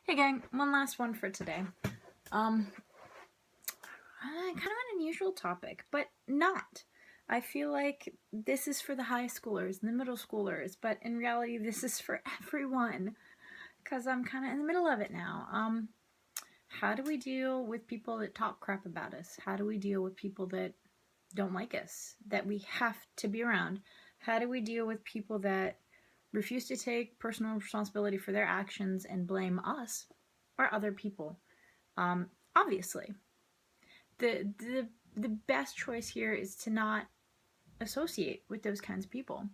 Hey gang, one last one for today. Kind of an unusual topic, but not. I feel like this is for the high schoolers and the middle schoolers, but in reality this is for everyone, because I'm kind of in the middle of it now. How do we deal with people that talk crap about us? How do we deal with people that don't like us, that we have to be around? How do we deal with people that refuse to take personal responsibility for their actions and blame us or other people? Obviously, the best choice here is to not associate with those kinds of people.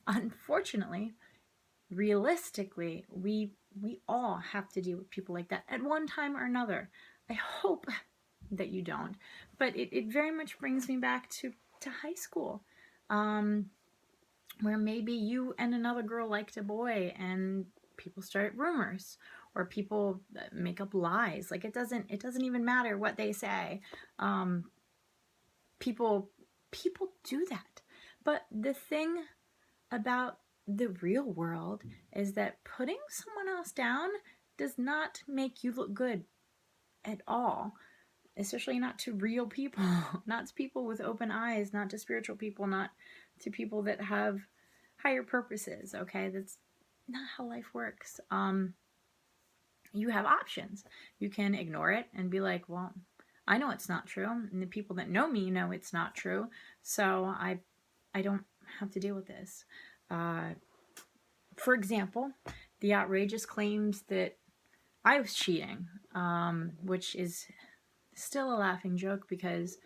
Unfortunately, realistically, we all have to deal with people like that at one time or another. I hope that you don't, but it very much brings me back to high school, where maybe you and another girl liked a boy and people start rumors, or people make up lies. Like, it doesn't even matter what they say. Um, people people do that. But the thing about the real world is that putting someone else down does not make you look good at all, especially not to real people, not to people with open eyes, not to spiritual people, not to people that have higher purposes. Okay, that's not how life works. You have options. You can ignore it and be like, well, I know it's not true, and the people that know me know it's not true, so I don't have to deal with this. Uh, for example, the outrageous claims that I was cheating, which is still a laughing joke because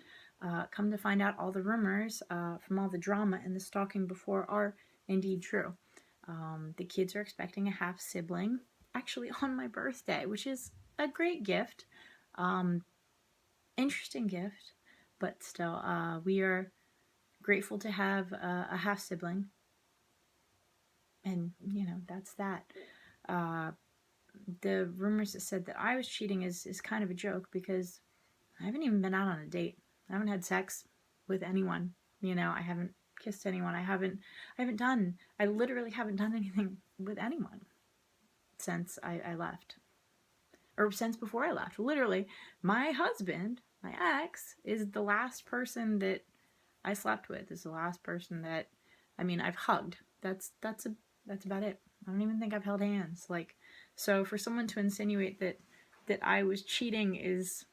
come to find out, all the rumors from all the drama and the stalking before are indeed true. The kids are expecting a half sibling, actually on my birthday, which is a great gift. Um, Interesting gift, but still, we are grateful to have a half sibling, and that's that. Uh, the rumors that said that I was cheating is kind of a joke because I haven't even been out on a date. I haven't had sex with anyone. I haven't kissed anyone. I literally haven't done anything with anyone since I left. Or since before I left. Literally, my husband, my ex, is the last person that I slept with. Is the last person that, I've hugged. That's about it. I don't even think I've held hands. Like, so for someone to insinuate that I was cheating is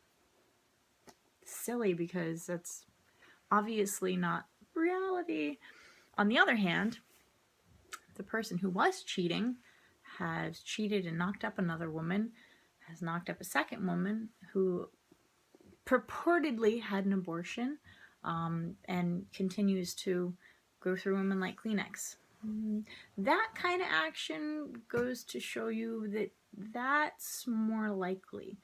silly, because that's obviously not reality. On the other hand, the person who was cheating has cheated and knocked up another woman, has knocked up a second woman who purportedly had an abortion, and continues to go through women like Kleenex. That kind of action goes to show you that that's more likely.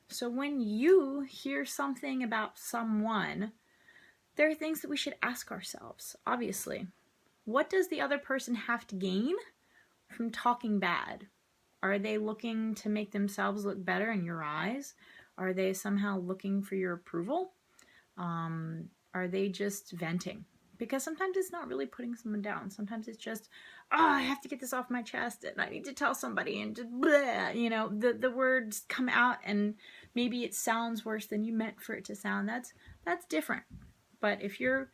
So when you hear something about someone, there are things that we should ask ourselves, obviously. What does the other person have to gain from talking bad? Are they looking to make themselves look better in your eyes? Are they somehow looking for your approval? Are they just venting? Because sometimes it's not really putting someone down. Sometimes it's just, I have to get this off my chest and I need to tell somebody, and just blah, the words come out and maybe it sounds worse than you meant for it to sound. That's different. But if you're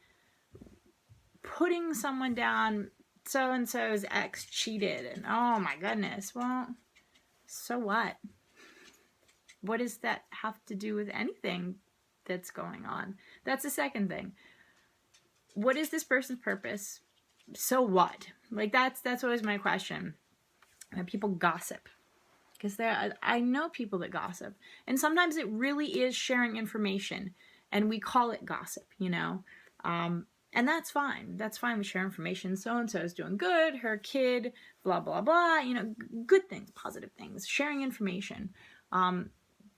putting someone down, so and so's ex cheated, and oh my goodness, well, so what? What does that have to do with anything that's going on? That's the second thing. What is this person's purpose? So what? Like, that's always my question. People gossip, because I know people that gossip, and sometimes it really is sharing information, and we call it gossip, and that's fine. That's fine. We share information. So and so is doing good. Her kid, blah blah blah. Good things, positive things. Sharing information.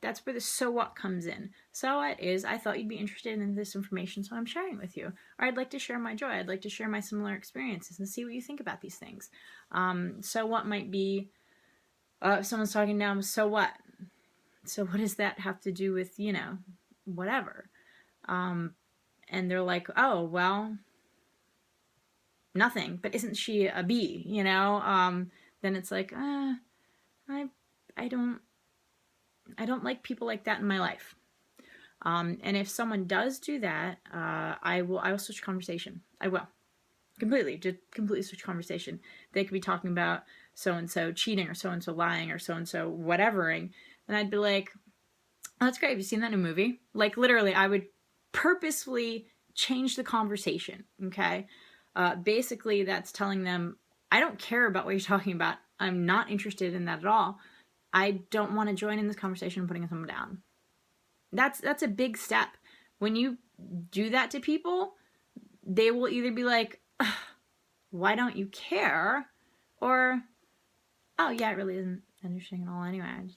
That's where the so what comes in. So what is, I thought you'd be interested in this information, so I'm sharing with you. Or I'd like to share my joy. I'd like to share my similar experiences and see what you think about these things. So what might be, if someone's talking down, so what? So what does that have to do with, whatever? And they're like, oh, well, nothing. But isn't she a bee, Then it's like, I don't I don't like people like that in my life. And if someone does do that, I will switch conversation. I will. Just completely switch conversation. They could be talking about so-and-so cheating or so-and-so lying or so-and-so whatevering. And I'd be like, oh, that's great. Have you seen that in a movie? Like, literally, I would purposefully change the conversation, okay? Basically, that's telling them, I don't care about what you're talking about. I'm not interested in that at all. I don't want to join in this conversation putting someone down. That's a big step. When you do that to people, they will either be like, why don't you care? Or, oh yeah, it really isn't interesting at all anyway.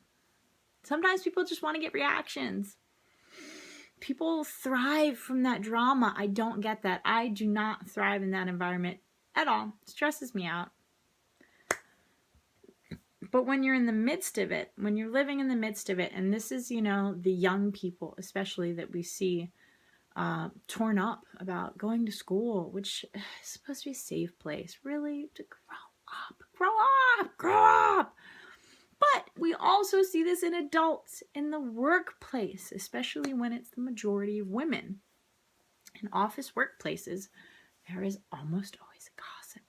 Sometimes people just want to get reactions. People thrive from that drama. I don't get that. I do not thrive in that environment at all. It stresses me out. But when you're in the midst of it, when you're living in the midst of it, and this is, you know, the young people especially that we see torn up about going to school, which is supposed to be a safe place. Really? To grow up. But we also see this in adults in the workplace, especially when it's the majority of women. In office workplaces, there is almost always a gossip.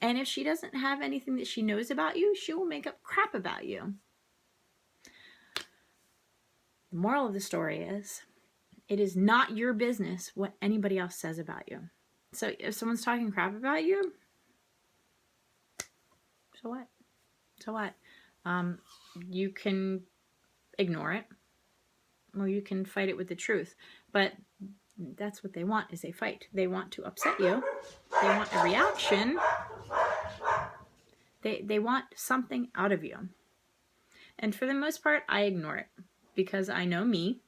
And if she doesn't have anything that she knows about you, she will make up crap about you. The moral of the story is, it is not your business what anybody else says about you. So if someone's talking crap about you, so what? So what? You can ignore it, or you can fight it with the truth. But that's what they want, is a fight. They want to upset you. They want a reaction. They want something out of you. And for the most part, I ignore it because I know me,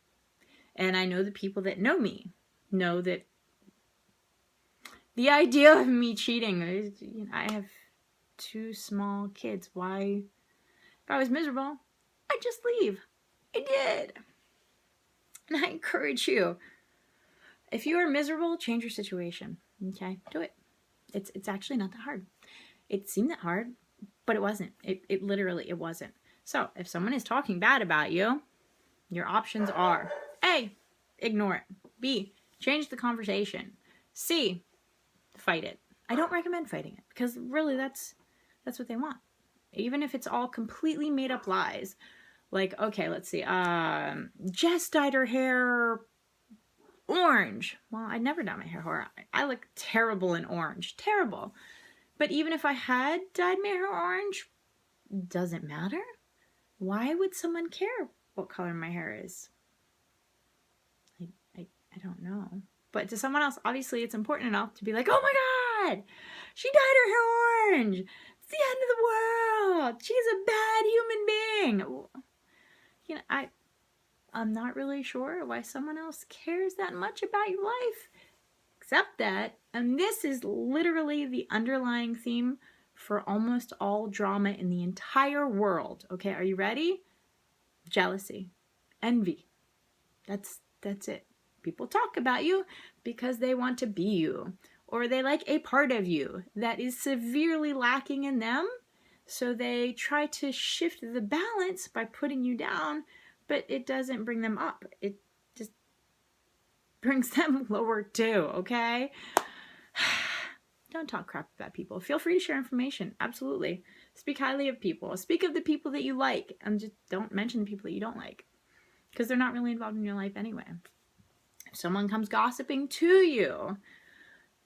and I know the people that know me know that the idea of me cheating, you know, I have 2 small kids. Why? If I was miserable, I'd just leave. I did. And I encourage you, if you are miserable, change your situation. Okay? Do it. It's actually not that hard. It seemed that hard, but it wasn't. It literally, it wasn't. So if someone is talking bad about you, your options are A, ignore it. B, change the conversation. C, fight it. I don't recommend fighting it because really that's what they want. Even if it's all completely made up lies. Like, okay, let's see. Jess dyed her hair orange. Well, I never dyed my hair orange. I look terrible in orange. Terrible. But even if I had dyed my hair orange, doesn't matter. Why would someone care what color my hair is? I don't know. But to someone else, obviously it's important enough to be like, oh my God, she dyed her hair orange. It's the end of the world. She's a bad human being. You know, I'm not really sure why someone else cares that much about your life. Except that, and this is literally the underlying theme for almost all drama in the entire world. Okay, are you ready? Jealousy, envy. That's it. People talk about you because they want to be you, or they like a part of you that is severely lacking in them. So they try to shift the balance by putting you down, but it doesn't bring them up. It just brings them lower too, okay? Don't talk crap about people. Feel free to share information. Absolutely. Speak highly of people. Speak of the people that you like, and just don't mention the people that you don't like, because they're not really involved in your life anyway. If someone comes gossiping to you,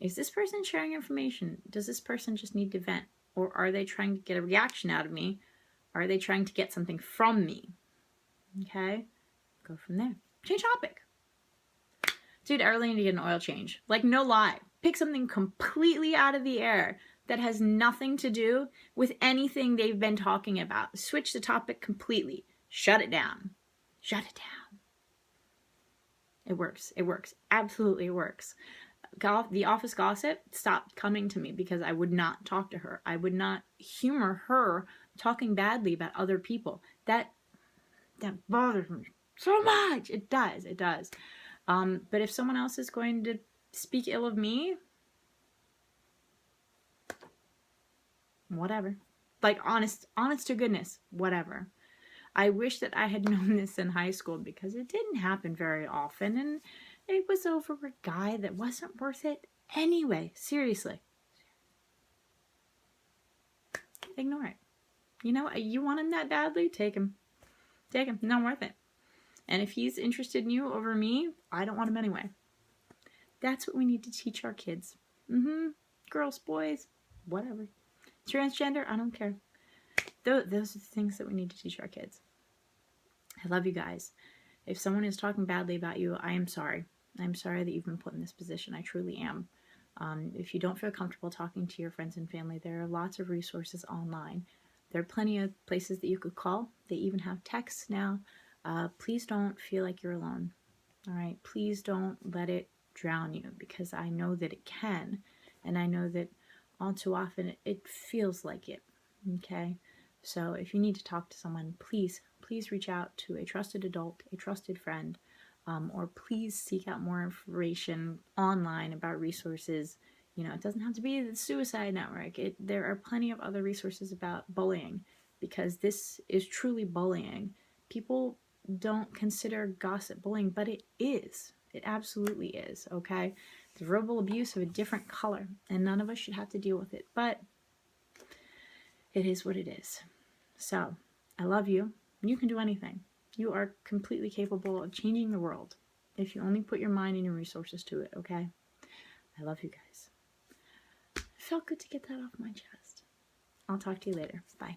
is this person sharing information? Does this person just need to vent? Or are they trying to get a reaction out of me? Are they trying to get something from me? Okay? Go from there. Change topic. Dude, I really need to get an oil change. Like, no lie. Pick something completely out of the air that has nothing to do with anything they've been talking about. Switch the topic completely. Shut it down. Shut it down. It works. It works. Absolutely it works. The office gossip stopped coming to me because I would not talk to her. I would not humor her talking badly about other people. That bothers me so much. It does. It does. But if someone else is going to speak ill of me, whatever. Like, honest to goodness, whatever. I wish that I had known this in high school because it didn't happen very often, and it was over a guy that wasn't worth it anyway. Seriously. Ignore it. You know, you want him that badly? Take him. Take him. Not worth it. And if he's interested in you over me, I don't want him anyway. That's what we need to teach our kids. Girls, boys, whatever. Transgender, I don't care. Those are the things that we need to teach our kids. I love you guys. If someone is talking badly about you, I am sorry. I'm sorry that you've been put in this position. I truly am. If you don't feel comfortable talking to your friends and family, there are lots of resources online. There are plenty of places that you could call. They even have texts now. Please don't feel like you're alone. All right? Please don't let it drown you, because I know that it can. And I know that all too often it feels like it. Okay? So if you need to talk to someone, please reach out to a trusted adult, a trusted friend, or please seek out more information online about resources. You know, it doesn't have to be the suicide network. There are plenty of other resources about bullying, because this is truly bullying. People don't consider gossip bullying, but it is. It absolutely is, okay? It's verbal abuse of a different color, and none of us should have to deal with it, but it is what it is. So, I love you. You can do anything. You are completely capable of changing the world if you only put your mind and your resources to it, okay? I love you guys. It felt good to get that off my chest. I'll talk to you later. Bye.